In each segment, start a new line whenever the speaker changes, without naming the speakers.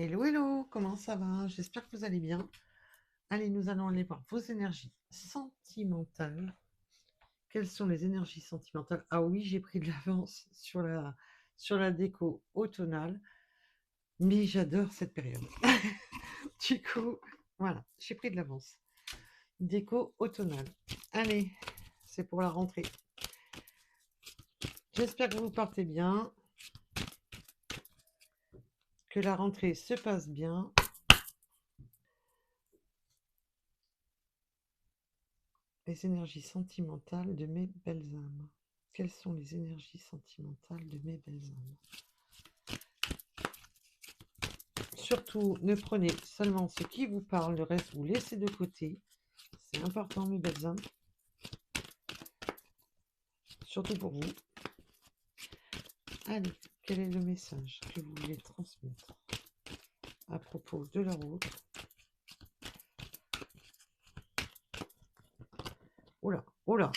Hello, hello, comment ça va? J'espère que vous allez bien. Allez, nous allons aller voir vos énergies sentimentales. Quelles sont les énergies sentimentales? Ah oui, j'ai pris de l'avance sur la déco automnale, mais j'adore cette période. Du coup, voilà, j'ai pris de l'avance. Déco automnale. Allez, c'est pour la rentrée. J'espère que vous partez bien, que la rentrée se passe bien. Les énergies sentimentales de mes belles âmes. Quelles sont les énergies sentimentales de mes belles âmes? Surtout, ne prenez seulement ce qui vous parle, le reste vous laissez de côté. C'est important, mes belles âmes. Surtout pour vous. Allez, quel est le message que vous voulez transmettre à propos de la route? Oula, oula,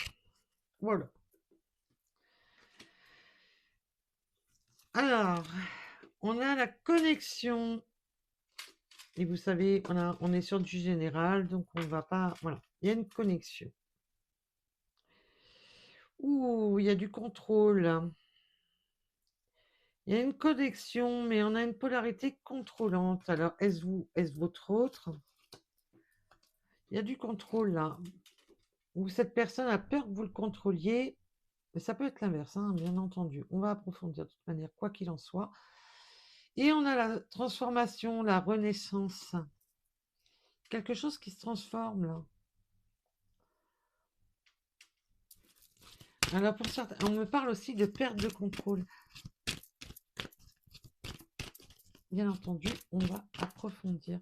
voilà. Alors, on a la connexion. Et vous savez, on est sur du général, donc on va pas... Voilà, il y a une connexion. Ouh, il y a du contrôle. Il y a une connexion, mais on a une polarité contrôlante. Alors, est-ce vous, est-ce votre autre? Il y a du contrôle là. Ou cette personne a peur que vous le contrôliez. Mais ça peut être l'inverse, hein, bien entendu. On va approfondir de toute manière, quoi qu'il en soit. Et on a la transformation, la renaissance. Quelque chose qui se transforme là. Alors pour certains, on me parle aussi de perte de contrôle. Bien entendu, on va approfondir.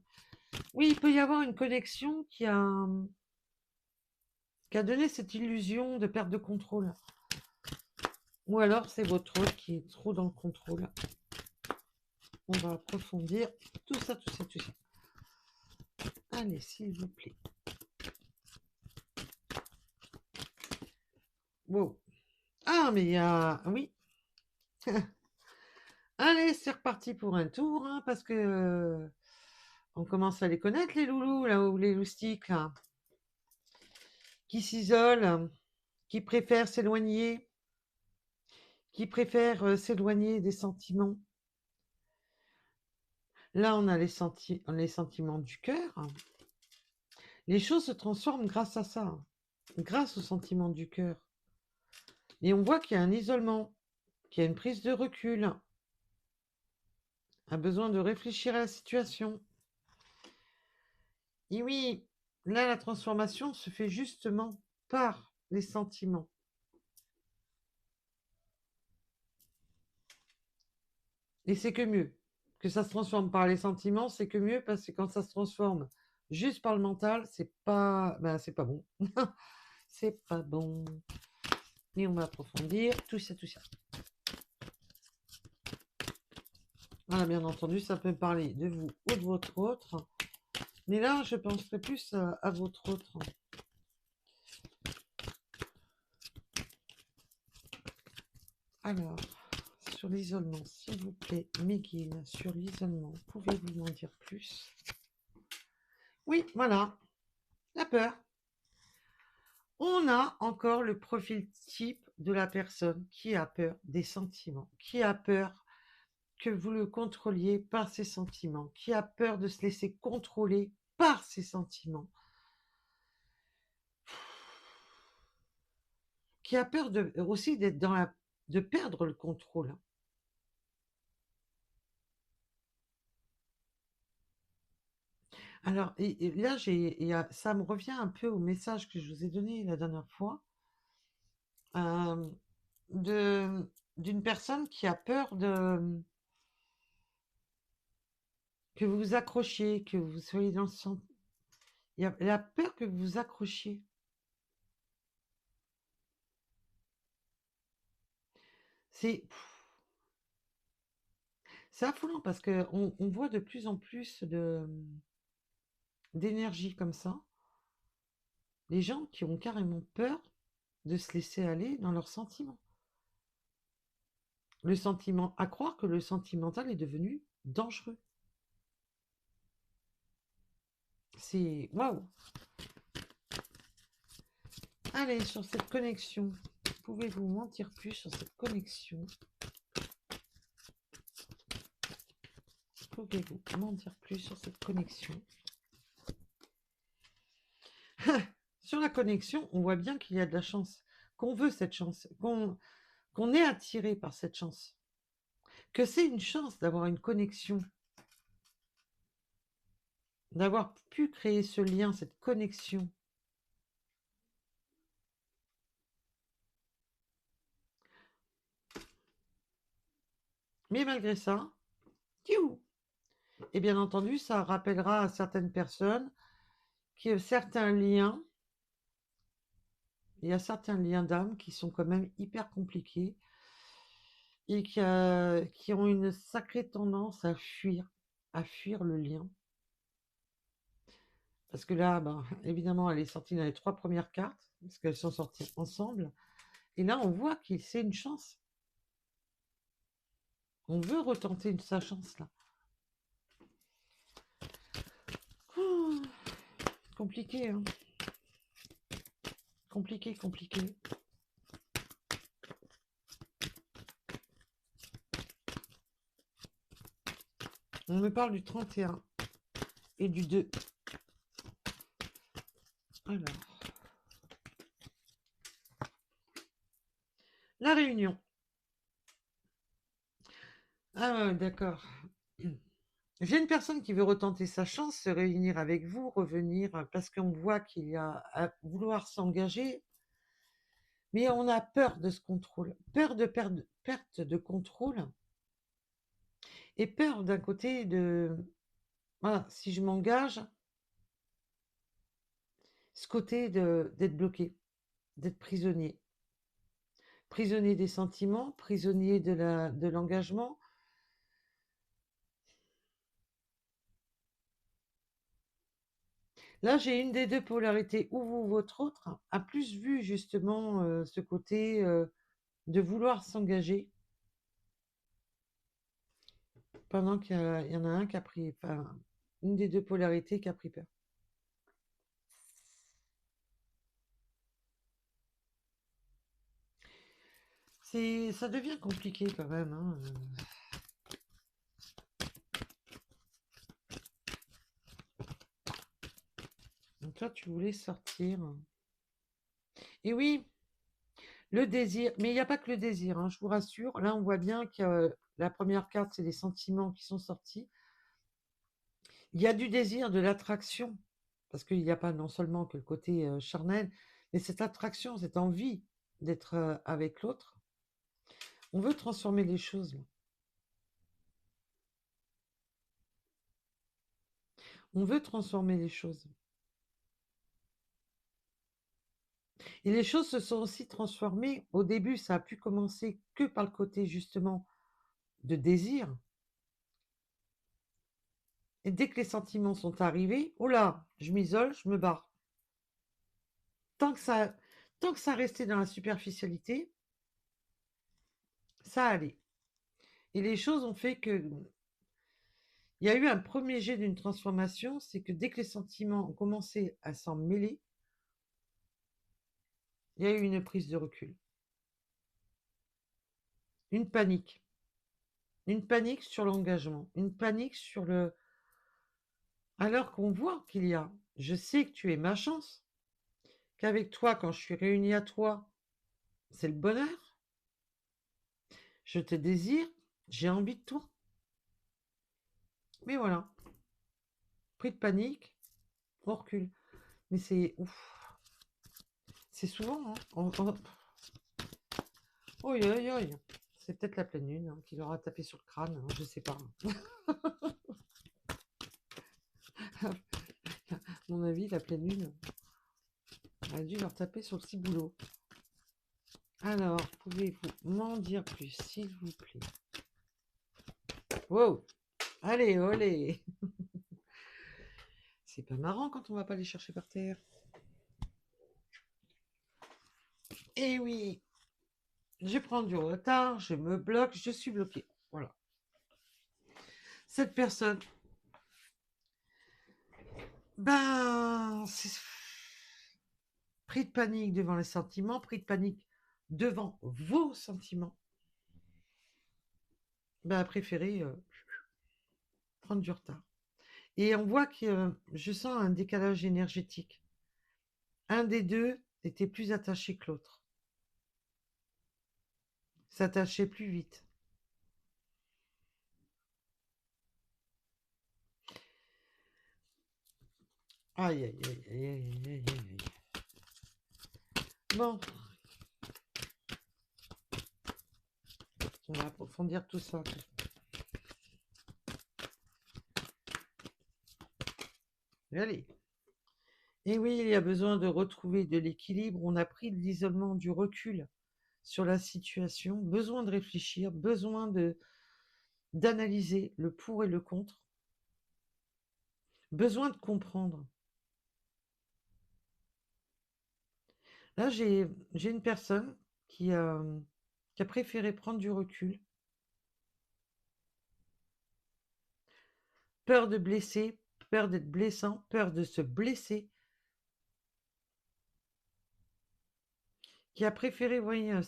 Oui, il peut y avoir une connexion qui a donné cette illusion de perte de contrôle. Ou alors c'est votre autre qui est trop dans le contrôle. On va approfondir tout ça, tout ça, tout ça. Allez, s'il vous plaît. Wow. Ah, mais il y a... Oui. Allez, c'est reparti pour un tour, hein, parce que on commence à les connaître, les loulous, là, ou les loustiques, là, qui s'isolent, qui préfèrent s'éloigner, s'éloigner des sentiments. Là, on a les sentiments du cœur. Les choses se transforment grâce à ça, grâce aux sentiments du cœur. Et on voit qu'il y a un isolement, qu'il y a une prise de recul, un besoin de réfléchir à la situation. Et oui, là, la transformation se fait justement par les sentiments. Et c'est que mieux. Que ça se transforme par les sentiments, c'est que mieux, parce que quand ça se transforme juste par le mental, c'est pas bon. C'est pas bon. Et on va approfondir tout ça, tout ça. Voilà, bien entendu, ça peut parler de vous ou de votre autre. Mais là, je penserai plus à votre autre. Alors, sur l'isolement, s'il vous plaît, Miguel, sur l'isolement, pouvez-vous m'en dire plus? Oui, voilà, la peur. On a encore le profil type de la personne qui a peur des sentiments, qui a peur que vous le contrôliez par ses sentiments, qui a peur de se laisser contrôler par ses sentiments, qui a peur aussi d'être de perdre le contrôle. Alors, et là, ça me revient un peu au message que je vous ai donné la dernière fois, euh, d'une personne qui a peur que vous vous accrochiez, que vous soyez dans le sentiment. Elle a peur que vous vous accrochiez. C'est c'est affolant parce qu'on voit de plus en plus d'énergie comme ça. Les gens qui ont carrément peur de se laisser aller dans leurs sentiments. À croire que le sentimental est devenu dangereux. C'est waouh. Allez, sur cette connexion, pouvez-vous m'en dire plus sur cette connexion? Pouvez-vous m'en dire plus sur cette connexion? Sur la connexion, on voit bien qu'il y a de la chance, qu'on veut cette chance, qu'on est attiré par cette chance, que c'est une chance d'avoir une connexion, d'avoir pu créer ce lien, cette connexion. Mais malgré ça, et bien entendu, ça rappellera à certaines personnes que certains liens, il y a certains liens d'âme qui sont quand même hyper compliqués et qui ont une sacrée tendance à fuir le lien. Parce que là, ben, évidemment, elle est sortie dans les 3 premières cartes, parce qu'elles sont sorties ensemble. Et là, on voit que c'est une chance. On veut retenter sa chance, là. Oh, compliqué, hein. Compliqué, compliqué. On me parle du 31 et du 2. Alors. La réunion. Ah ouais, d'accord. J'ai une personne qui veut retenter sa chance, se réunir avec vous, revenir, parce qu'on voit qu'il y a à vouloir s'engager, mais on a peur de ce contrôle, peur de perte de contrôle, et peur d'un côté de, voilà, si je m'engage, ce côté d'être bloqué, d'être prisonnier. Prisonnier des sentiments, prisonnier de l'engagement. Là, j'ai une des deux polarités, ou vous, votre autre, a plus vu justement ce côté de vouloir s'engager, pendant qu'il y en a un qui a pris, enfin, une des deux polarités qui a pris peur. Ça devient compliqué quand même, hein. Donc toi, tu voulais sortir. Et oui, le désir, mais il n'y a pas que le désir, hein, je vous rassure. Là, on voit bien que la première carte, c'est les sentiments qui sont sortis. Il y a du désir, de l'attraction, parce qu'il n'y a pas non seulement que le côté charnel, mais cette attraction, cette envie d'être avec l'autre. On veut transformer les choses, là. On veut transformer les choses. Et les choses se sont aussi transformées. Au début, ça a pu commencer que par le côté justement de désir. Et dès que les sentiments sont arrivés, oh là, je m'isole, je me barre. Tant que ça restait dans la superficialité, ça allait. Et les choses ont fait que il y a eu un premier jet d'une transformation, c'est que dès que les sentiments ont commencé à s'en mêler, il y a eu une prise de recul. Une panique. Une panique sur l'engagement. Une panique sur le... Alors qu'on voit qu'il y a, je sais que tu es ma chance, qu'avec toi, quand je suis réunie à toi, c'est le bonheur. Je te désire, j'ai envie de toi. Mais voilà, pris de panique, on recule. Mais c'est ouf. C'est souvent, hein. Oi, oi, oi. C'est peut-être la pleine lune, hein, qui leur a tapé sur le crâne, hein, je sais pas. À mon avis, la pleine lune a dû leur taper sur le ciboulot. Alors, pouvez-vous m'en dire plus, s'il vous plaît? Wow! Allez, olé! C'est pas marrant quand on va pas les chercher par terre. Eh oui! Je prends du retard, je me bloque, je suis bloquée. Voilà. Cette personne Ben, c'est pris de panique devant les sentiments, pris de panique devant vos sentiments, ben, préférez prendre du retard. Et on voit que je sens un décalage énergétique. Un des deux était plus attaché que l'autre. S'attachait plus vite. Aïe, aïe, aïe, aïe, aïe, aïe, aïe. Bon, on va approfondir tout ça. Allez. Et oui, il y a besoin de retrouver de l'équilibre. On a pris de l'isolement, du recul sur la situation, besoin de réfléchir, besoin d'analyser le pour et le contre, besoin de comprendre. Là, j'ai une personne qui a préféré prendre du recul, peur de blesser, peur d'être blessant, peur de se blesser, qui a préféré, vous voyez,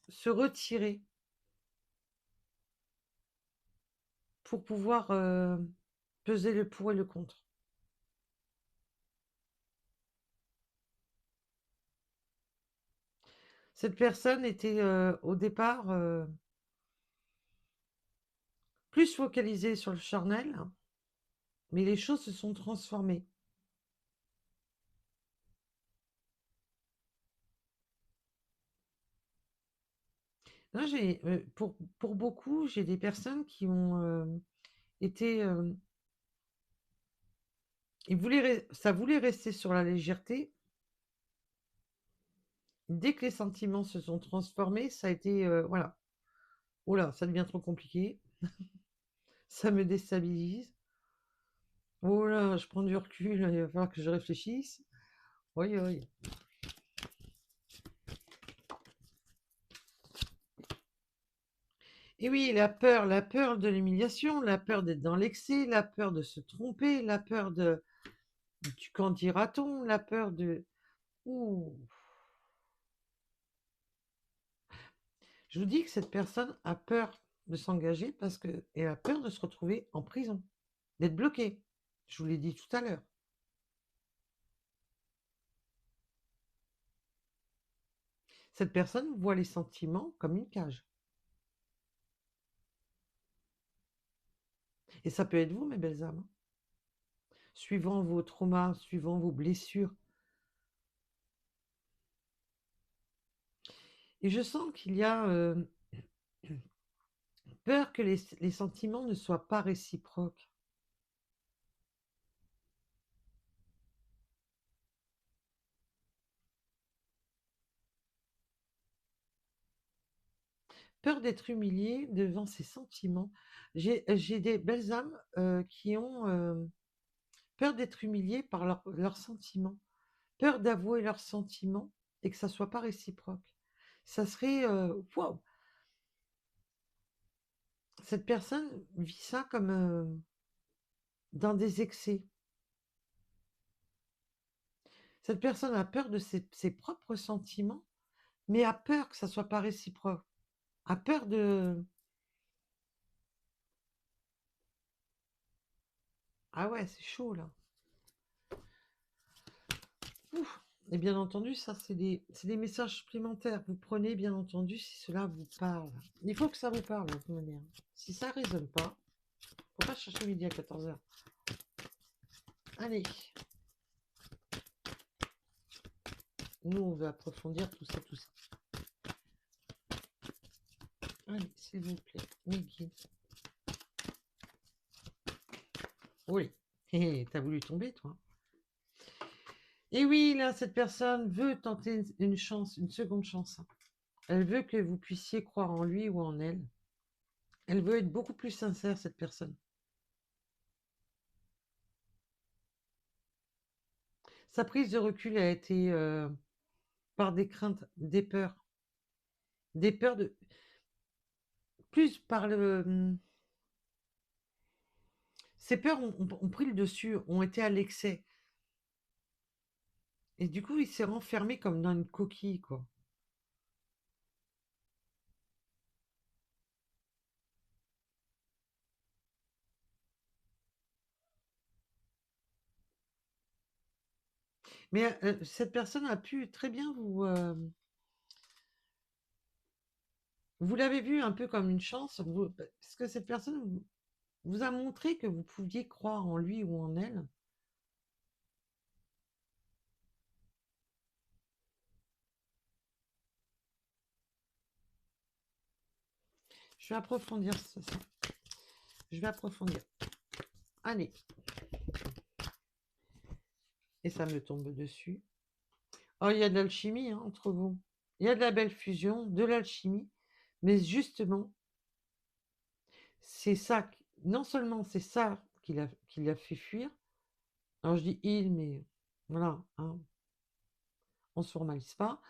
se retirer pour pouvoir peser le pour et le contre. Cette personne était au départ plus focalisée sur le charnel, mais les choses se sont transformées. Là, pour beaucoup, j'ai des personnes qui ont été... ça voulait rester sur la légèreté. Dès que les sentiments se sont transformés, ça a été... voilà. Oh là, ça devient trop compliqué. Ça me déstabilise. Oh là, je prends du recul, il va falloir que je réfléchisse. Oui, oui. Et oui, la peur de l'humiliation, la peur d'être dans l'excès, la peur de se tromper, la peur de du qu'en dira-t-on, la peur de... Ouh. Je vous dis que cette personne a peur de s'engager parce qu'elle a peur de se retrouver en prison, d'être bloquée. Je vous l'ai dit tout à l'heure. Cette personne voit les sentiments comme une cage. Et ça peut être vous, mes belles âmes. Suivant vos traumas, suivant vos blessures. Et je sens qu'il y a peur que les sentiments ne soient pas réciproques. Peur d'être humilié devant ses sentiments. J'ai des belles âmes qui ont peur d'être humiliées par leurs sentiments. Peur d'avouer leurs sentiments et que ça soit pas réciproque. Ça serait waouh! Cette personne vit ça comme dans des excès. Cette personne a peur de ses propres sentiments, mais a peur que ça soit pas réciproque. A peur de... Ah ouais, c'est chaud là. Ouf. Et bien entendu, ça, c'est des messages supplémentaires. Vous prenez, bien entendu, si cela vous parle. Il faut que ça vous parle, de toute manière. Si ça ne résonne pas, faut pas chercher midi à 14h. Allez. Nous, on va approfondir tout ça, tout ça. Allez, s'il vous plaît, mes guides. Oui. T'as voulu tomber, toi. Et oui, là, cette personne veut tenter une chance, une seconde chance. Elle veut que vous puissiez croire en lui ou en elle. Elle veut être beaucoup plus sincère, cette personne. Sa prise de recul a été par des craintes, des peurs. Des peurs de... Plus par Ces peurs ont pris le dessus, ont été à l'excès. Et du coup, il s'est renfermé comme dans une coquille, quoi. Mais cette personne a pu très bien vous l'avez vu un peu comme une chance, parce que cette personne vous a montré que vous pouviez croire en lui ou en elle. Je vais approfondir ça. Je vais approfondir. Allez. Et ça me tombe dessus. Oh, il y a de l'alchimie hein, entre vous. Il y a de la belle fusion, de l'alchimie. Mais justement, c'est ça, non seulement c'est ça qui l'a fait fuir. Alors je dis il, mais voilà, hein, on ne se formalise pas.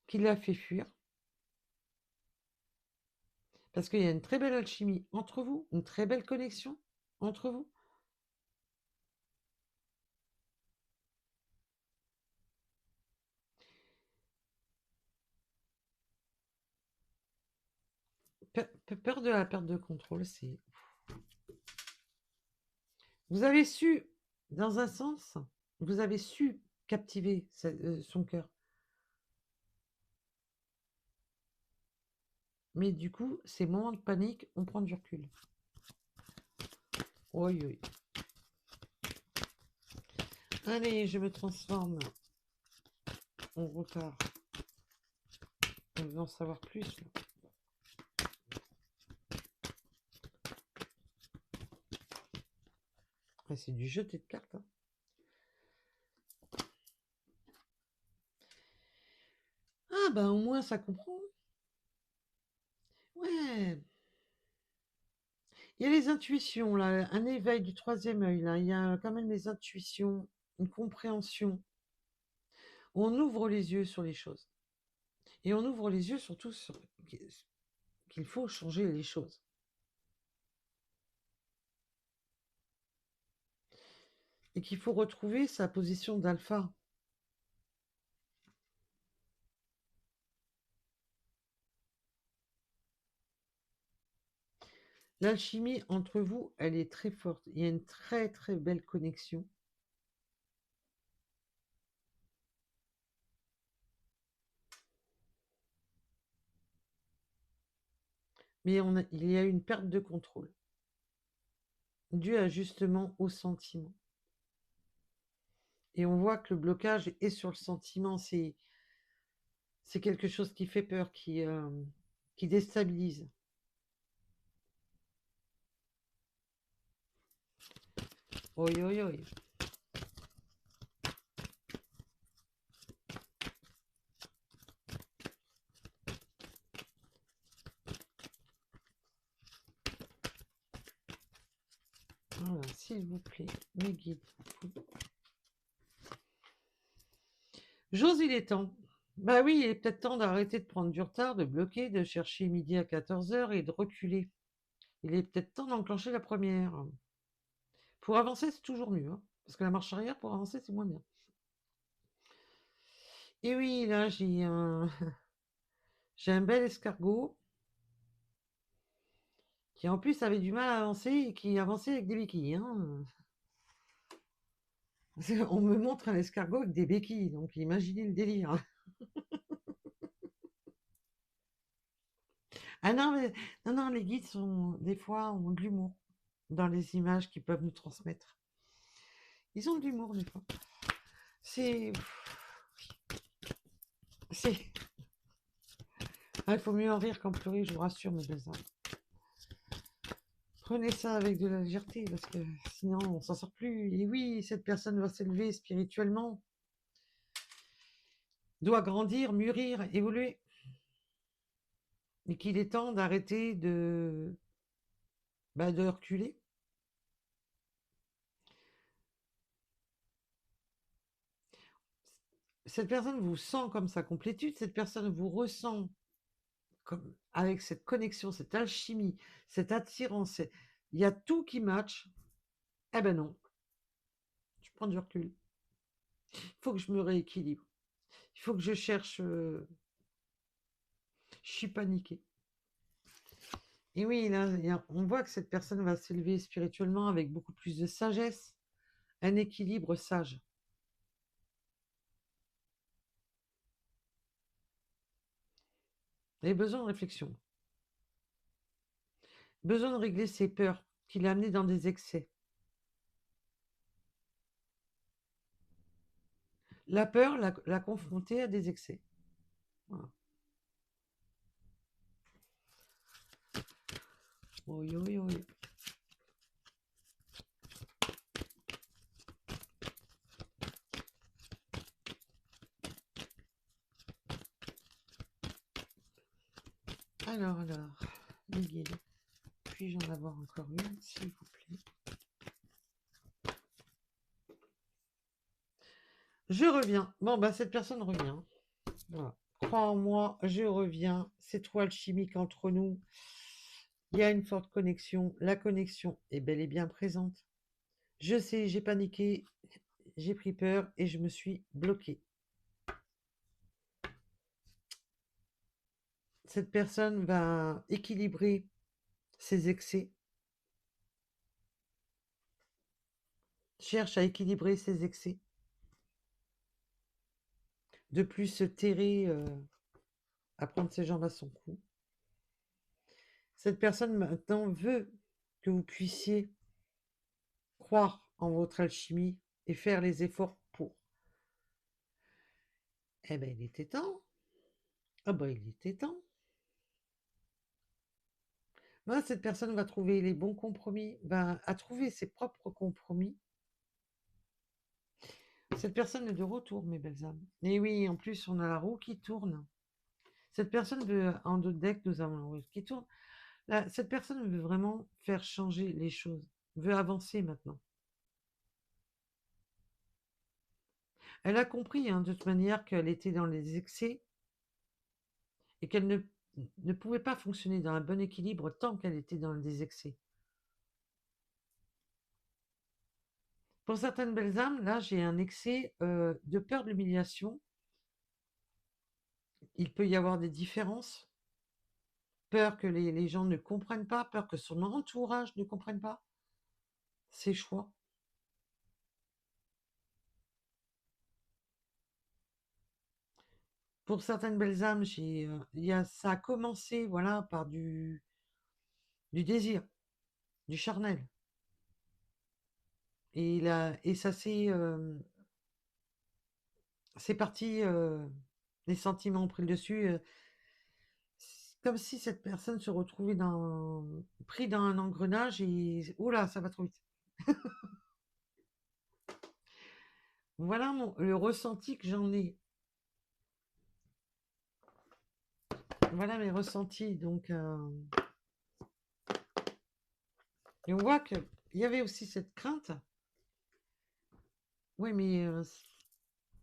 Qui l'a fait fuir. Parce qu'il y a une très belle alchimie entre vous, une très belle connexion entre vous. Peur de la perte de contrôle, c'est... Vous avez su, dans un sens, vous avez su captiver son cœur. Mais du coup, ces moments de panique, on prend du recul. Oui, oui. Allez, je me transforme. On repart. On veut en savoir plus. Ah, c'est du jeté de cartes. Hein. Ah, ben au moins ça comprend. Ouais. Il y a les intuitions, là, un éveil du troisième œil, là. Il y a quand même les intuitions, une compréhension. On ouvre les yeux sur les choses. Et on ouvre les yeux surtout sur qu'il faut changer les choses. Et qu'il faut retrouver sa position d'alpha. L'alchimie entre vous, elle est très forte. Il y a une très très belle connexion. Mais il y a une perte de contrôle. Due à justement au sentiment. Et on voit que le blocage est sur le sentiment. C'est quelque chose qui fait peur, qui déstabilise. Oi, oi, oi. Voilà, s'il vous plaît, mes guides. J'ose, il est temps. Bah oui, il est peut-être temps d'arrêter de prendre du retard, de bloquer, de chercher midi à 14h et de reculer. Il est peut-être temps d'enclencher la première. Pour avancer, c'est toujours mieux. Hein, parce que la marche arrière, pour avancer, c'est moins bien. Et oui, là, j'ai un bel escargot qui en plus avait du mal à avancer et qui avançait avec des béquilles. Hein. On me montre un escargot avec des béquilles, donc imaginez le délire. Ah non, mais non, non, les guides sont des fois ont de l'humour dans les images qu'ils peuvent nous transmettre. Ils ont de l'humour des fois. C'est, c'est. Ah, il faut mieux en rire qu'en pleurer, je vous rassure, mes belles âmes. Prenez ça avec de la légèreté, parce que sinon on s'en sort plus. Et oui, cette personne va s'élever spirituellement, doit grandir, mûrir, évoluer, et qu'il est temps d'arrêter de reculer. Cette personne vous sent comme sa complétude, cette personne vous ressent comme avec cette connexion, cette alchimie, cette attirance, il y a tout qui match. Eh ben non, tu prends du recul. Il faut que je me rééquilibre. Il faut que je cherche... je suis paniquée. Et oui, là, on voit que cette personne va s'élever spirituellement avec beaucoup plus de sagesse, un équilibre sage. Et besoin de réflexion. Besoin de régler ses peurs qui l'a amené dans des excès. La peur l'a confronté à des excès. Voilà. Oui, oui, oui. Alors, les guides. Puis-je en avoir encore une, s'il vous plaît? Je reviens. Bon, bah, cette personne revient. Voilà. Crois en moi, je reviens. C'est trop alchimique entre nous. Il y a une forte connexion. La connexion est bel et bien présente. Je sais, j'ai paniqué, j'ai pris peur et je me suis bloquée. Cette personne va équilibrer ses excès. Cherche à équilibrer ses excès. De plus se terrer à prendre ses jambes à son cou. Cette personne maintenant veut que vous puissiez croire en votre alchimie et faire les efforts pour. Eh ben, il était temps. Ah ben, il était temps. Ben, cette personne va trouver les bons compromis, va trouver ses propres compromis. Cette personne est de retour, mes belles âmes. Et oui, en plus, on a la roue qui tourne. Cette personne veut, en d'autres decks, nous avons la roue qui tourne. Là, cette personne veut vraiment faire changer les choses, veut avancer maintenant. Elle a compris, hein, de toute manière, qu'elle était dans les excès et qu'elle ne pouvait pas fonctionner dans un bon équilibre tant qu'elle était dans des excès. Pour certaines belles âmes, là, j'ai un excès de peur de l'humiliation. Il peut y avoir des différences. Peur que les gens ne comprennent pas, peur que son entourage ne comprenne pas ses choix. Pour certaines belles âmes, ça a commencé, voilà, par du désir, du charnel. Et ça c'est parti, les sentiments ont pris le dessus. Comme si cette personne se retrouvait pris dans un engrenage et oh là, ça va trop vite. Voilà le ressenti que j'en ai. Voilà mes ressentis. Donc, et on voit qu'il y avait aussi cette crainte. Oui, mais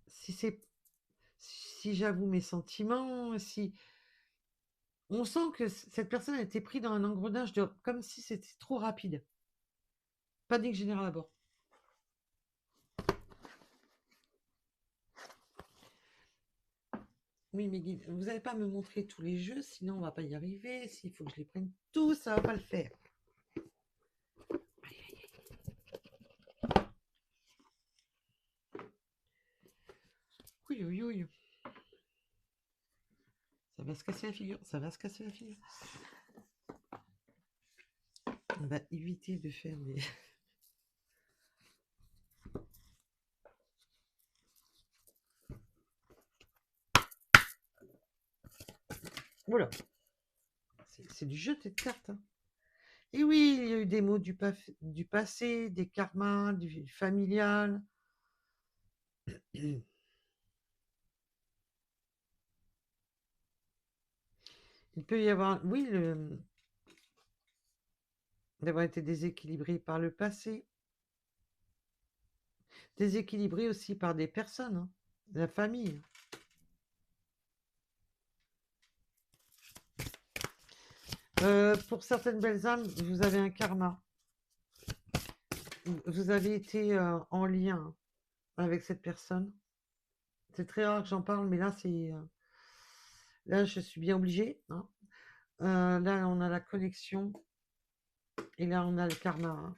si j'avoue mes sentiments, si on sent que cette personne a été prise dans un engrenage comme si c'était trop rapide. Panique générale à bord. Oui, mais Guy, vous n'allez pas me montrer tous les jeux, sinon on va pas y arriver. S'il faut que je les prenne tous, ça va pas le faire. Oui, oui, oui. Ça va se casser la figure, ça va se casser la figure. On va éviter de faire des... Voilà. C'est du jeu de cartes. Hein. Et oui, il y a eu des mots du passé, des karmas, du familial. Il peut y avoir, oui, d'avoir été déséquilibré par le passé, déséquilibré aussi par des personnes, hein, la famille. Pour certaines belles âmes, vous avez un karma. Vous avez été en lien avec cette personne. C'est très rare que j'en parle, mais là, là, je suis bien obligée, hein. Là, on a la connexion et là, on a le karma, hein.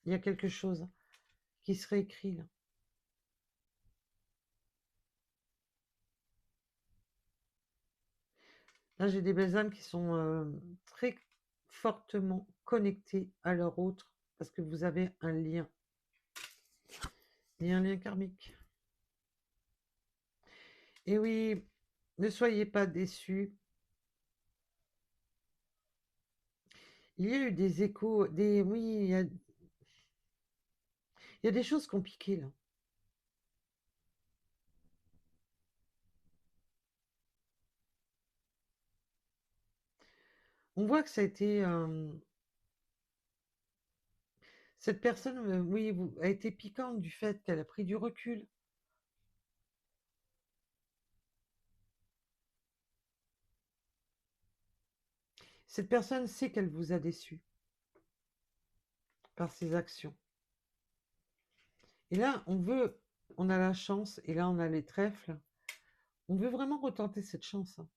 Il y a quelque chose qui se réécrit là. Là, j'ai des belles âmes qui sont très fortement connectées à leur autre parce que vous avez un lien. Il y a un lien karmique. Et oui, ne soyez pas déçus. Il y a eu des échos, oui, il y a des choses compliquées là. On voit que ça a été cette personne, oui, a été piquante du fait qu'elle a pris du recul. Cette personne sait qu'elle vous a déçu par ses actions. Et là, on a la chance, et là, on a les trèfles. On veut vraiment retenter cette chance, hein.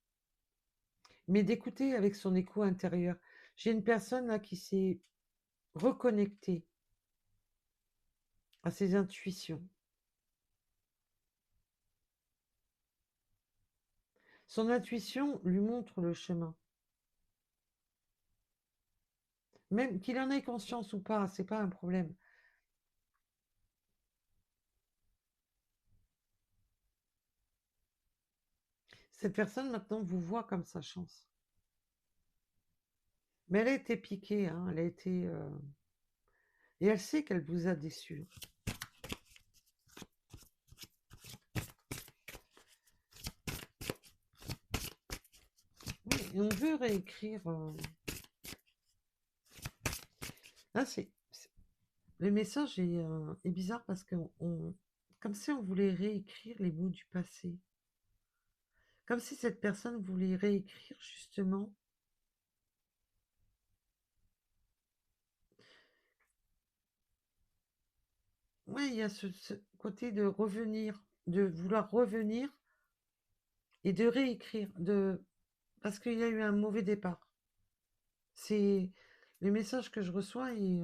Mais d'écouter avec son écho intérieur. J'ai une personne là qui s'est reconnectée à ses intuitions. Son intuition lui montre le chemin. Même qu'il en ait conscience ou pas, c'est pas un problème. Cette personne maintenant vous voit comme sa chance. Mais elle a été piquée, hein, elle a été... Et elle sait qu'elle vous a déçu. Oui, et on veut réécrire... Là, le message est bizarre parce que comme si on voulait réécrire les mots du passé. Comme si cette personne voulait réécrire justement. Oui, il y a ce côté de revenir, de vouloir revenir et de réécrire, parce qu'il y a eu un mauvais départ. C'est le message que je reçois et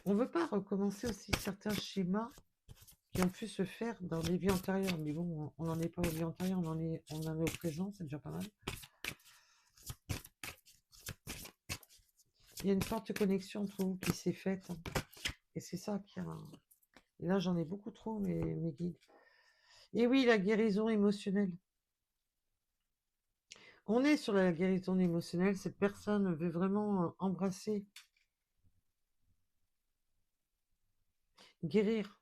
on ne veut pas recommencer aussi certains schémas qui ont pu se faire dans des vies antérieures. Mais bon, on n'en est pas aux vies antérieures, on en est au présent, c'est déjà pas mal. Il y a une forte connexion entre vous qui s'est faite. Et c'est ça qui a... Et là, j'en ai beaucoup trop, mes guides. Et oui, la guérison émotionnelle. On est sur la guérison émotionnelle. Cette personne veut vraiment embrasser, guérir,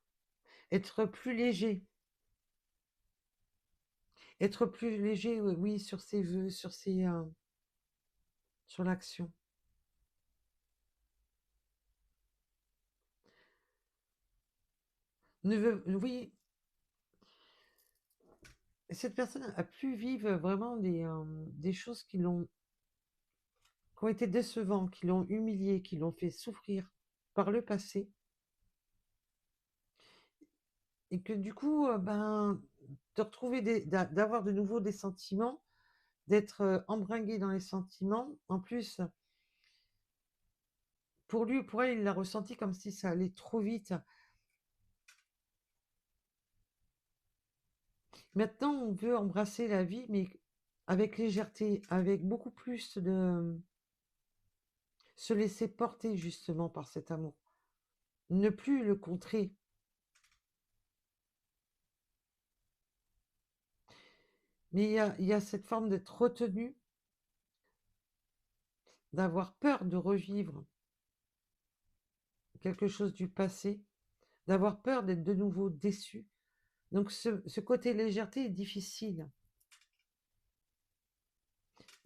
être plus léger. Être plus léger, oui, sur ses vœux, sur l'action. Oui, cette personne a pu vivre vraiment des choses qui ont été décevantes, qui l'ont humilié, qui l'ont fait souffrir par le passé. Et que du coup, de retrouver d'avoir de nouveau des sentiments, d'être embringué dans les sentiments. En plus, pour lui ou pour elle, il l'a ressenti comme si ça allait trop vite. Maintenant, on veut embrasser la vie, mais avec légèreté, avec beaucoup plus de se laisser porter justement par cet amour. Ne plus le contrer. Mais il y a cette forme d'être retenu, d'avoir peur de revivre quelque chose du passé, d'avoir peur d'être de nouveau déçu. Donc ce côté légèreté est difficile.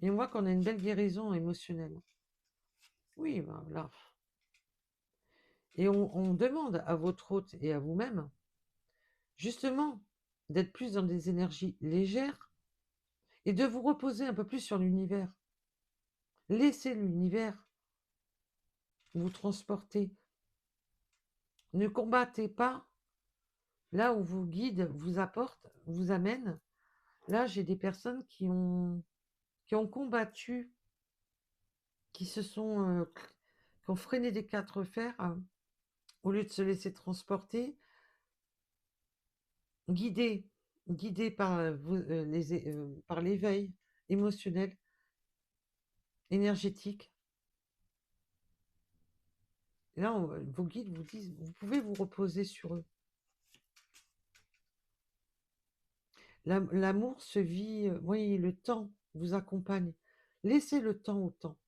Et on voit qu'on a une belle guérison émotionnelle. Oui, voilà. Et on demande à votre hôte et à vous-même, justement, d'être plus dans des énergies légères et de vous reposer un peu plus sur l'univers. Laissez l'univers vous transportez. Ne combattez pas là où vos guides vous apportent, vous amènent. Là, j'ai des personnes qui ont combattu, qui se sont, qui ont freiné des quatre fers, au lieu de se laisser transporter, guidés, guidés par, par l'éveil émotionnel, énergétique. Et là, vos guides vous disent, vous pouvez vous reposer sur eux. L'amour se vit, oui, le temps vous accompagne. Laissez le temps au temps.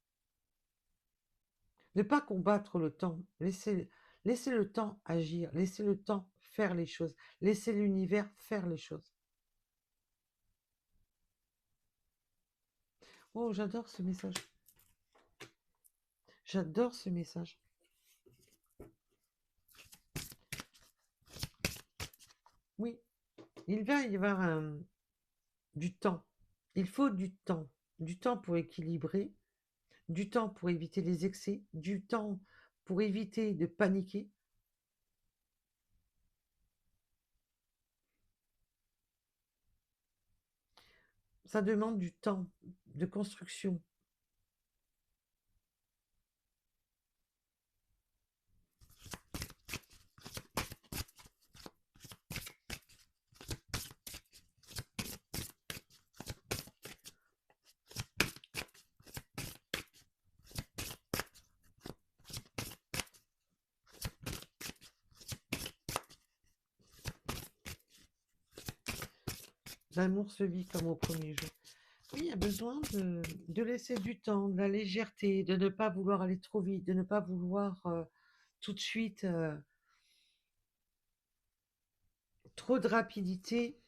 Ne pas combattre le temps. Laissez le temps agir. Laissez le temps faire les choses. Laissez l'univers faire les choses. Oh, j'adore ce message. J'adore ce message. Oui, il va y avoir du temps. Il faut du temps. Du temps pour équilibrer, du temps pour éviter les excès, du temps pour éviter de paniquer. Ça demande du temps de construction. L'amour se vit comme au premier jour. Oui, il y a besoin de laisser du temps, de la légèreté, de ne pas vouloir aller trop vite, de ne pas vouloir tout de suite trop de rapidité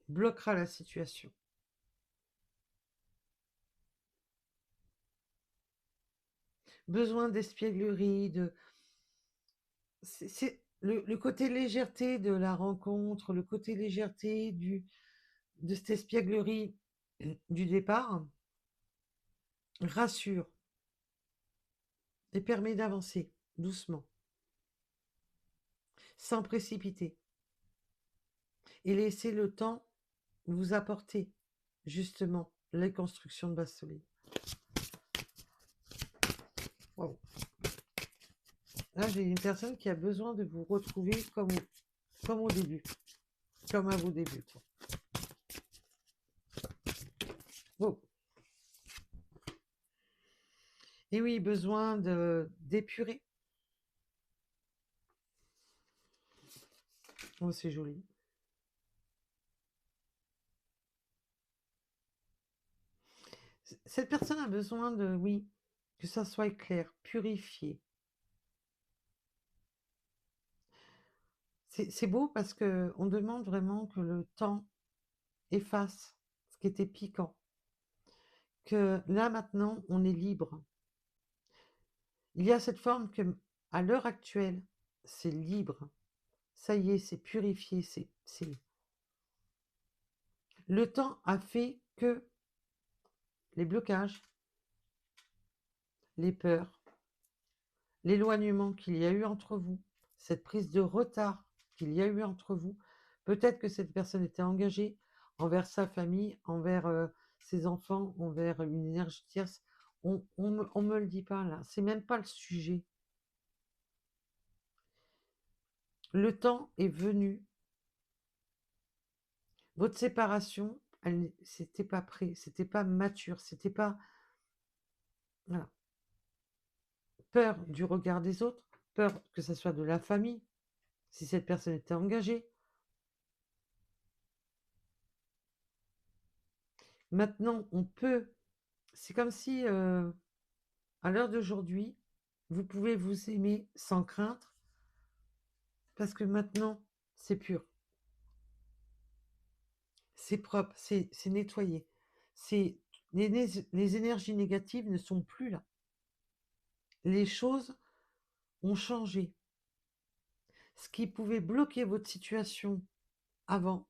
bloquera la situation. Besoin d'espièglerie, c'est le côté légèreté de la rencontre, le côté légèreté de cette espièglerie du départ rassure et permet d'avancer doucement, sans précipiter, et laisser le temps vous apporter justement les constructions de base solide. Wow. Là, j'ai une personne qui a besoin de vous retrouver comme au début, comme à vos débuts. Wow. Et oui, besoin d'épurer. Oh, c'est joli. Cette personne a besoin de, oui, que ça soit clair, purifié. C'est beau parce que on demande vraiment que le temps efface ce qui était piquant. Que là, maintenant, on est libre. Il y a cette forme que, à l'heure actuelle, c'est libre. Ça y est, c'est purifié, Le temps a fait que les blocages, les peurs, l'éloignement qu'il y a eu entre vous, cette prise de retard qu'il y a eu entre vous, peut-être que cette personne était engagée envers sa famille, envers ses enfants, envers une énergie tierce. On me le dit pas là, c'est même pas le sujet. Le temps est venu. Votre séparation, c'était pas prêt, c'était pas mature, c'était pas. Voilà. Peur du regard des autres, peur que ce soit de la famille, si cette personne était engagée. Maintenant, on peut. C'est comme si, à l'heure d'aujourd'hui, vous pouvez vous aimer sans crainte, parce que maintenant, c'est pur, c'est propre, c'est nettoyé. C'est les énergies négatives ne sont plus là. Les choses ont changé. Ce qui pouvait bloquer votre situation avant,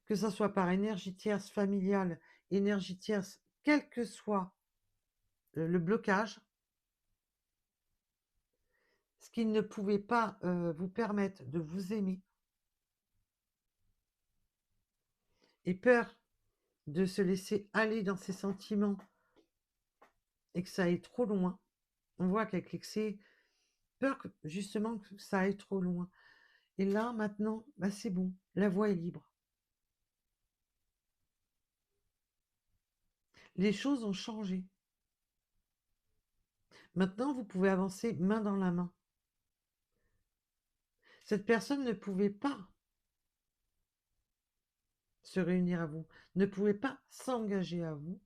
que ce soit par énergie tierce familiale, énergie tierce, quelle que soit le blocage, ce qui ne pouvait pas vous permettre de vous aimer, et peur de se laisser aller dans ses sentiments et que ça aille trop loin. On voit qu'avec l'excès, peur justement que ça aille trop loin. Et là, maintenant, bah, c'est bon, la voie est libre. Les choses ont changé. Maintenant, vous pouvez avancer main dans la main. Cette personne ne pouvait pas se réunir à vous, ne pouvait pas s'engager à vous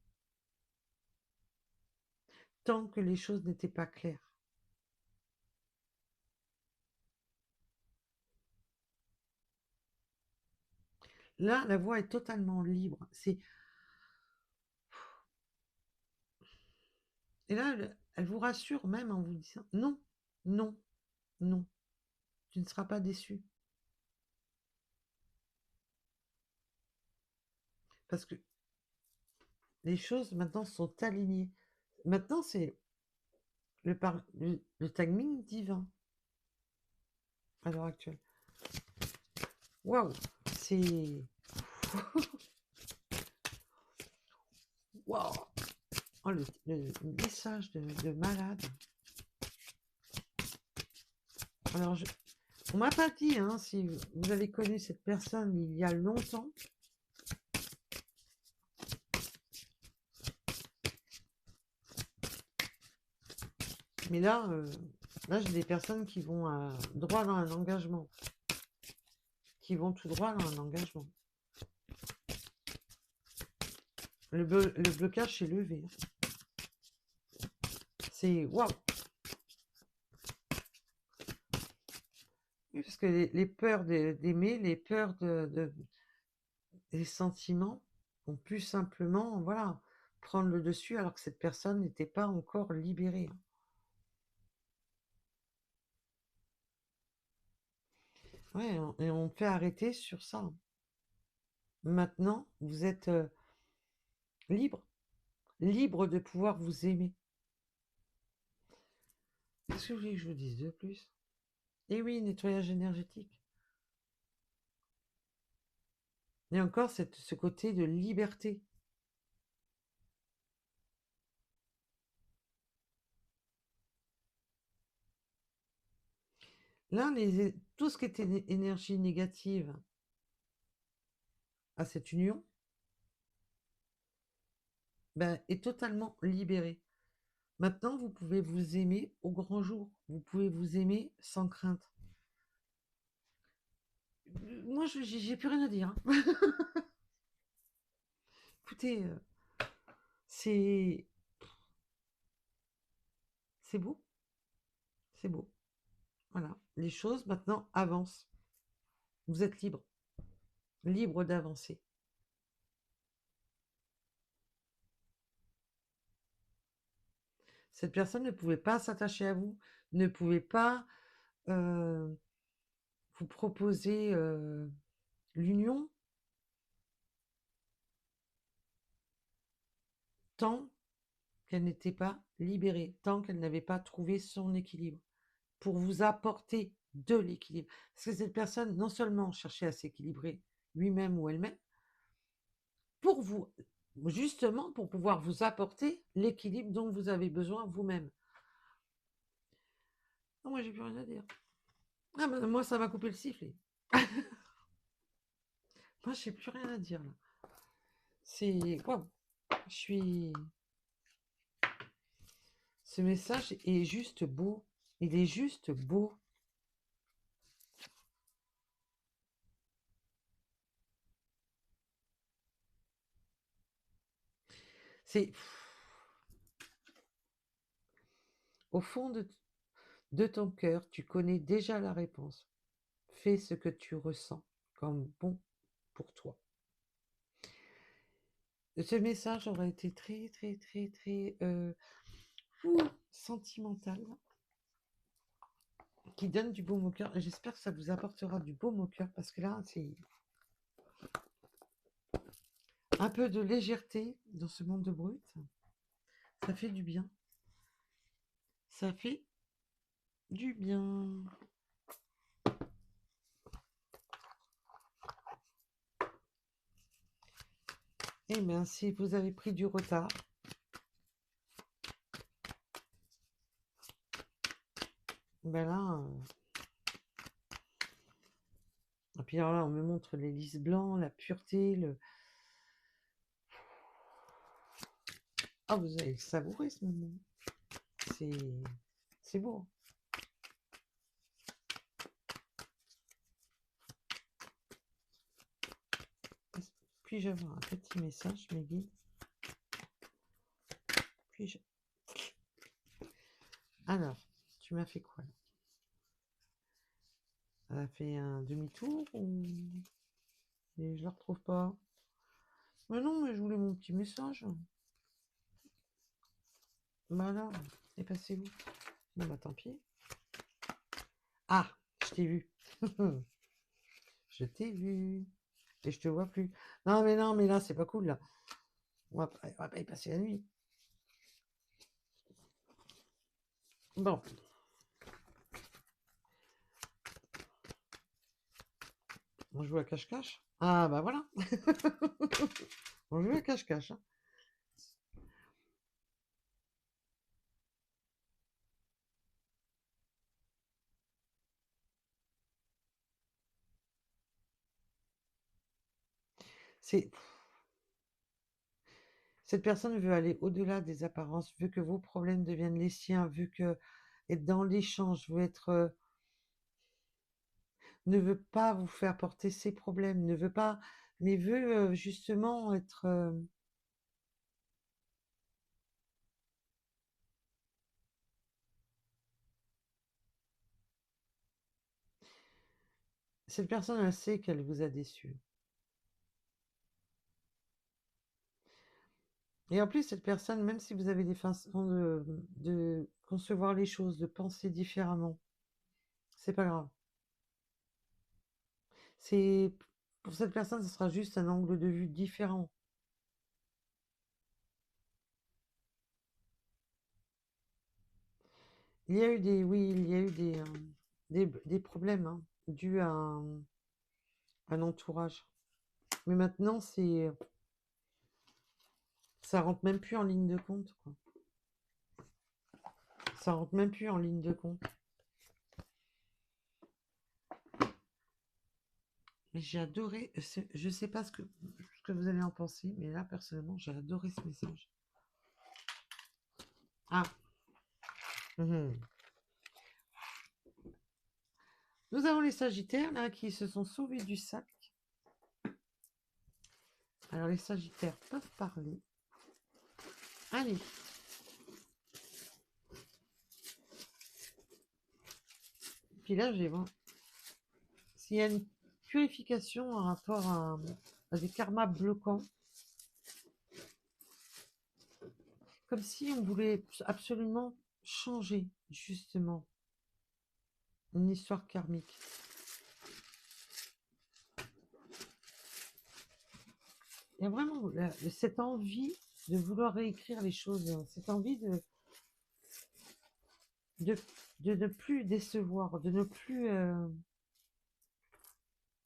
tant que les choses n'étaient pas claires. Là, la voie est totalement libre. Et là, elle vous rassure même en vous disant non, non, non, tu ne seras pas déçu. Parce que les choses maintenant sont alignées. Maintenant, c'est le timing divin à l'heure actuelle. Waouh, c'est... Waouh. Oh, le message de malade. Alors, on m'a pas dit hein, si vous avez connu cette personne il y a longtemps. Mais là, j'ai des personnes qui vont droit dans un engagement. Qui vont tout droit dans un engagement. Le blocage s'est levé. C'est waouh. Oui, parce que les peurs d'aimer, les peurs des sentiments ont pu simplement, voilà, prendre le dessus alors que cette personne n'était pas encore libérée. Ouais, et on fait arrêter sur ça. Maintenant, vous êtes libre, libre de pouvoir vous aimer. Qu'est-ce que vous voulez que je vous dise de plus? Eh oui, nettoyage énergétique. Et encore ce côté de liberté. Là, tout ce qui était énergie négative à cette union ben, est totalement libéré. Maintenant, vous pouvez vous aimer au grand jour. Vous pouvez vous aimer sans crainte. Moi, j'ai plus rien à dire. Hein. Écoutez, c'est beau. C'est beau. Voilà. Les choses maintenant avancent. Vous êtes libre. Libre d'avancer. Cette personne ne pouvait pas s'attacher à vous, ne pouvait pas vous proposer l'union tant qu'elle n'était pas libérée, tant qu'elle n'avait pas trouvé son équilibre, pour vous apporter de l'équilibre. Parce que cette personne, non seulement cherchait à s'équilibrer lui-même ou elle-même, pour vous, justement pour pouvoir vous apporter l'équilibre dont vous avez besoin vous-même. Non, moi, j'ai plus rien à dire. Ah, ben, moi, ça m'a coupé le sifflet. Moi, j'ai plus rien à dire, là. C'est... Waouh. Je suis... Ce message est juste beau. Il est juste beau. C'est... Au fond de ton cœur, tu connais déjà la réponse. Fais ce que tu ressens comme bon pour toi. Ce message aurait été très, très, très, très sentimental, qui donne du baume au cœur. J'espère que ça vous apportera du baume au cœur, parce que là, c'est un peu de légèreté dans ce monde de brut. Ça fait du bien. Ça fait du bien. Eh bien, si vous avez pris du retard, ben là, et puis alors là, on me montre les lys blancs, la pureté, le... Ah, vous allez le savourer ce moment. C'est beau. Puis-je avoir un petit message, mes guides? Puis-je... Alors, tu m'as fait quoi là? Elle a fait un demi-tour ou... Et je la retrouve pas. Mais non, mais je voulais mon petit message. Bah là, est passé où? Bon bah tant pis. Ah, je t'ai vu. Je t'ai vu. Et je te vois plus. Non, mais là, c'est pas cool, là. On va pas y passer la nuit. Bon. On joue à cache-cache? Ah, bah voilà. On joue à cache-cache. Hein. C'est... Cette personne veut aller au-delà des apparences, veut que vos problèmes deviennent les siens, veut que être dans l'échange, veut être... ne veut pas vous faire porter ses problèmes, ne veut pas... mais veut justement être... Cette personne, elle sait qu'elle vous a déçu. Et en plus, cette personne, même si vous avez des façons de concevoir les choses, de penser différemment, c'est pas grave. C'est pour cette personne, ce sera juste un angle de vue différent. Il y a eu des, oui, il y a eu des problèmes hein, dus à un entourage. Mais maintenant, ça rentre même plus en ligne de compte, quoi. Ça rentre même plus en ligne de compte. Mais j'ai adoré, je sais pas ce que vous allez en penser, mais là, personnellement, j'ai adoré ce message. Ah, mhm. Nous avons les Sagittaires, là, qui se sont sauvés du sac. Alors, les Sagittaires peuvent parler. Allez. Puis là, je vais voir s'il y a une purification en rapport à des karmas bloquants. Comme si on voulait absolument changer, justement, une histoire karmique. Il y a vraiment cette envie de vouloir réécrire les choses, cette envie de, de ne plus décevoir, de ne plus...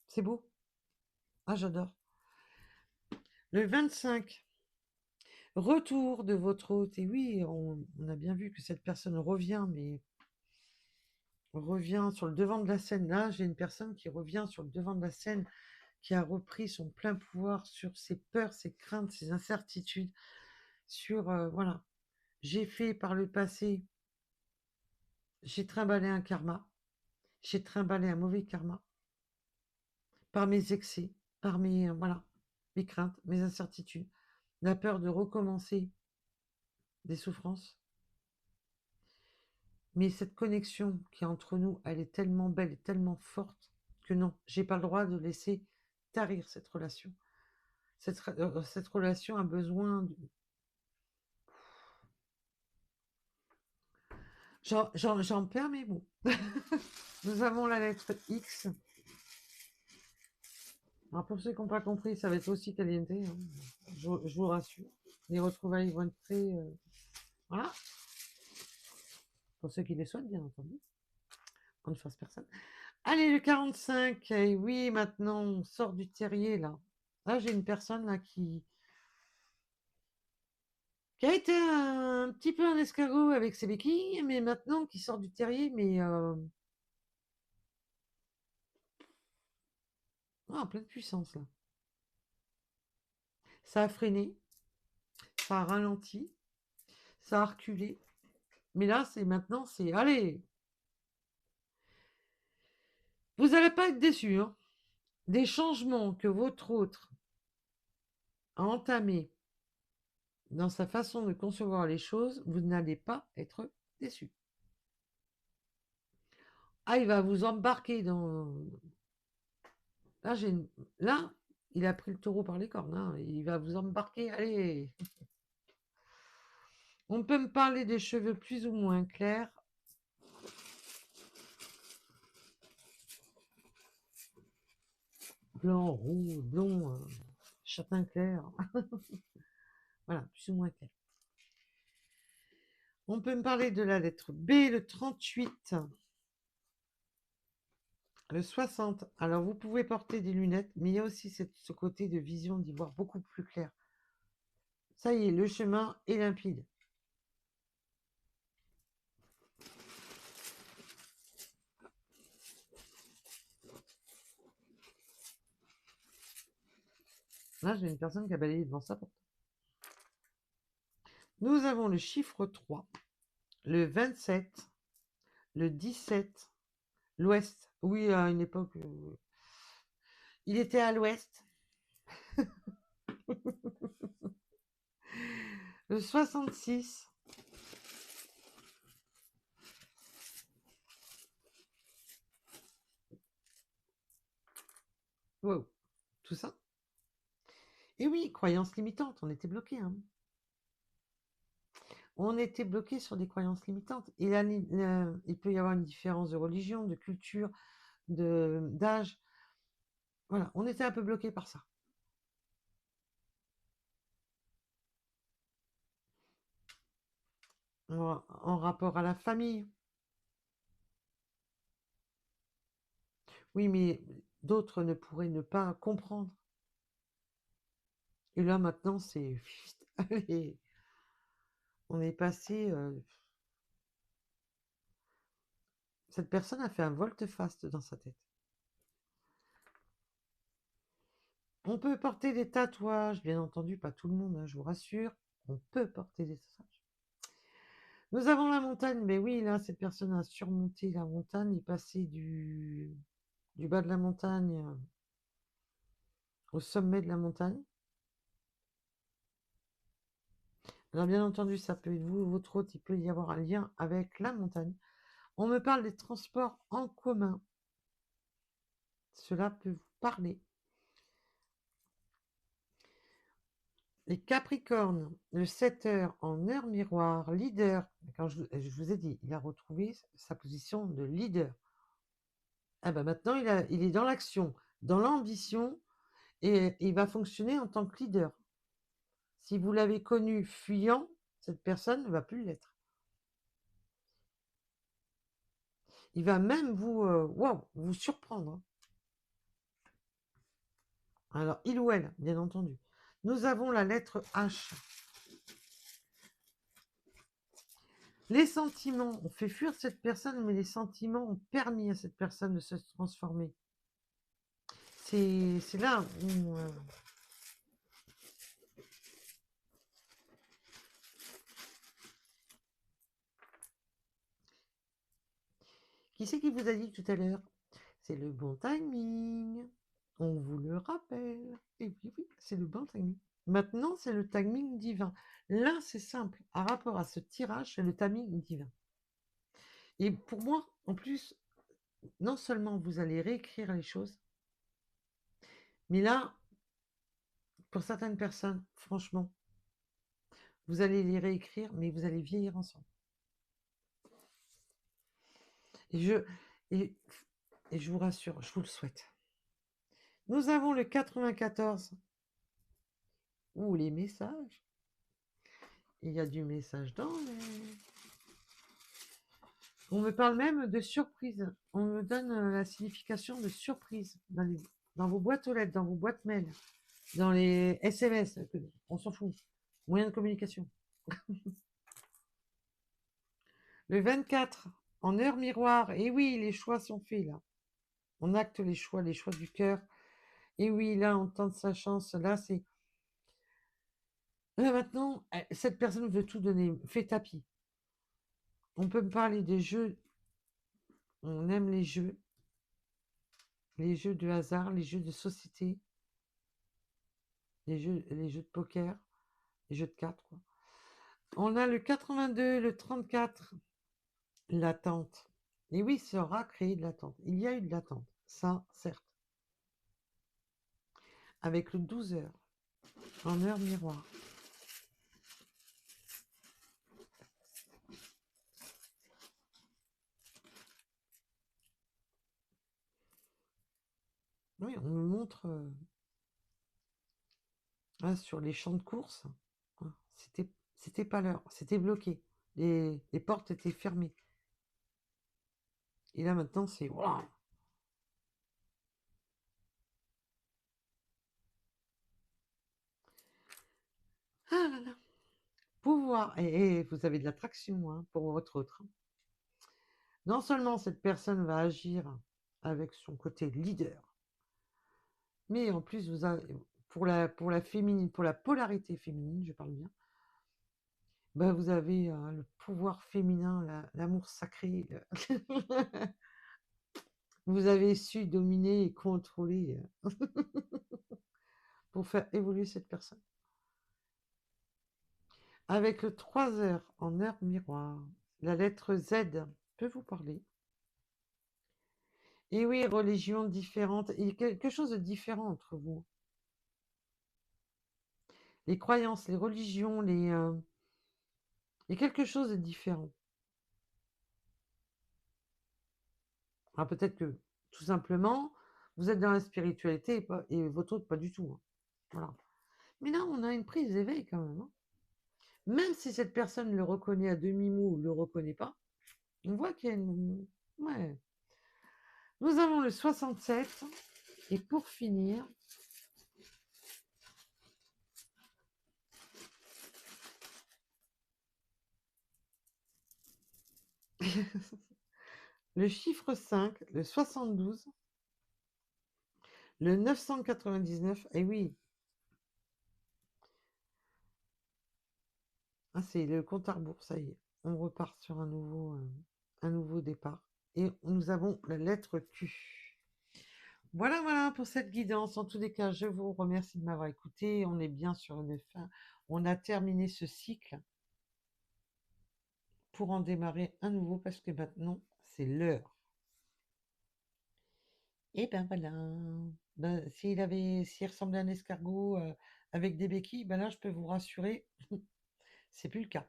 C'est beau. Ah, j'adore. Le 25, retour de votre hôte. Et oui, on a bien vu que cette personne revient, mais revient sur le devant de la scène. Là, j'ai une personne qui revient sur le devant de la scène, qui a repris son plein pouvoir sur ses peurs, ses craintes, ses incertitudes, sur, voilà, j'ai fait par le passé, j'ai trimballé un karma, j'ai trimballé un mauvais karma, par mes excès, par mes, voilà, mes craintes, mes incertitudes, la peur de recommencer des souffrances. Mais cette connexion qui est entre nous, elle est tellement belle et tellement forte que non, j'ai pas le droit de laisser tarir cette relation. Cette relation a besoin de... J'en perds mes mots. Nous avons la lettre X. Alors pour ceux qui n'ont pas compris, ça va être aussi caliente. Hein. Je vous rassure. Les retrouvailles vont être très... voilà. pour ceux qui le souhaitent, bien entendu. On ne force personne. Allez, le 45. Et oui, maintenant, on sort du terrier, là. Là, j'ai une personne là qui a été un petit peu un escargot avec ses béquilles, mais maintenant qui sort du terrier, mais en pleine puissance, là. Ça a freiné, ça a ralenti, ça a reculé. Mais là, c'est maintenant, c'est allez, vous n'allez pas être déçus, hein. Des changements que votre autre a entamés dans sa façon de concevoir les choses, vous n'allez pas être déçus. Ah, il va vous embarquer dans... Là, Là, il a pris le taureau par les cornes, hein. Il va vous embarquer, allez. On peut me parler des cheveux plus ou moins clairs. Blanc, roux, blond, châtain clair. Voilà, plus ou moins clair. On peut me parler de la lettre B, le 38, le 60. Alors, vous pouvez porter des lunettes, mais il y a aussi ce côté de vision, d'y voir beaucoup plus clair. Ça y est, le chemin est limpide. Là, j'ai une personne qui a balayé devant sa porte. Nous avons le chiffre 3, le 27, le 17, l'ouest. Oui, à une époque, il était à l'ouest. Le 66. Wow, tout ça. Et oui, croyances limitantes, on était bloqués, hein. On était bloqué sur des croyances limitantes. Il peut y avoir une différence de religion, de culture, d'âge. Voilà, on était un peu bloqué par ça. En rapport à la famille. Oui, mais d'autres ne pourraient ne pas comprendre. Et là, maintenant, c'est... Allez, on est passé... Cette personne a fait un volte-face dans sa tête. On peut porter des tatouages, bien entendu, pas tout le monde, hein, je vous rassure. On peut porter des tatouages. Nous avons la montagne, mais oui, là, cette personne a surmonté la montagne, est passée du bas de la montagne au sommet de la montagne. Alors, bien entendu, ça peut être vous, votre hôte, il peut y avoir un lien avec la montagne. On me parle des transports en commun. Cela peut vous parler. Les Capricornes, le 7 heures en heure miroir, leader. Quand je vous ai dit, il a retrouvé sa position de leader. Ah ben maintenant, il est dans l'action, dans l'ambition, et il va fonctionner en tant que leader. Si vous l'avez connu fuyant, cette personne ne va plus l'être. Il va même vous surprendre, hein. Alors, il ou elle, bien entendu. Nous avons la lettre H. Les sentiments ont fait fuir cette personne, mais les sentiments ont permis à cette personne de se transformer. C'est là où... Qui c'est qui vous a dit tout à l'heure? C'est le bon timing. On vous le rappelle. Et oui, oui, c'est le bon timing. Maintenant, c'est le timing divin. Là, c'est simple. À rapport à ce tirage, c'est le timing divin. Et pour moi, en plus, non seulement vous allez réécrire les choses, mais là, pour certaines personnes, franchement, vous allez les réécrire, mais vous allez vieillir ensemble. Et je vous rassure, je vous le souhaite. Nous avons le 94. Ouh, les messages. Il y a du message dans les... On me parle même de surprise. On me donne la signification de surprise dans vos boîtes aux lettres, dans vos boîtes mail, dans les SMS. On s'en fout. Moyen de communication. Le 24, en heure miroir. Et oui, les choix sont faits là. On acte les choix du cœur. Et oui, là, on tente sa chance. Là, c'est. Là, maintenant, cette personne veut tout donner. Fait tapis. On peut me parler des jeux. On aime les jeux de hasard, les jeux de société, les jeux de poker, les jeux de cartes, quoi. On a le 82, le 34, l'attente. Et oui, ça aura créé de l'attente. Il y a eu de l'attente, ça, certes. Avec le 12 heures, en heure miroir. Oui, on me montre sur les champs de course, hein, c'était pas l'heure, c'était bloqué. Les portes étaient fermées. Et là maintenant, c'est waouh. Ah là là. Pouvoir. Et vous avez de l'attraction pour votre autre. Non seulement cette personne va agir avec son côté leader, mais en plus vous avez, pour la féminine, pour la polarité féminine, je parle bien, bah vous avez le pouvoir féminin, l'amour sacré. Vous avez su dominer et contrôler pour faire évoluer cette personne. Avec le 3 heures en heure miroir, la lettre Z peut vous parler. Et oui, religion différente, il y a quelque chose de différent entre vous. Les croyances, les religions, il y a quelque chose de différent. Alors peut-être que, tout simplement, vous êtes dans la spiritualité et votre autre pas du tout, hein. Voilà. Mais là, on a une prise d'éveil quand même, hein. Même si cette personne le reconnaît à demi-mot ou le reconnaît pas, on voit qu'il y a une... Ouais. Nous avons le 67. Et pour finir, le chiffre 5, le 72, le 999, et oui, c'est le compte à rebours, ça y est. On repart sur un nouveau départ. Et nous avons la lettre Q. Voilà, voilà pour cette guidance. En tous les cas, je vous remercie de m'avoir écouté. On est bien sur une fin. On a terminé ce cycle pour en démarrer un nouveau parce que maintenant, c'est l'heure. Et ben voilà. Ben, s'il ressemblait à un escargot avec des béquilles, ben là, je peux vous rassurer, c'est plus le cas.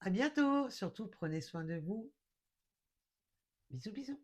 À bientôt. Surtout, prenez soin de vous. Bisous, bisous.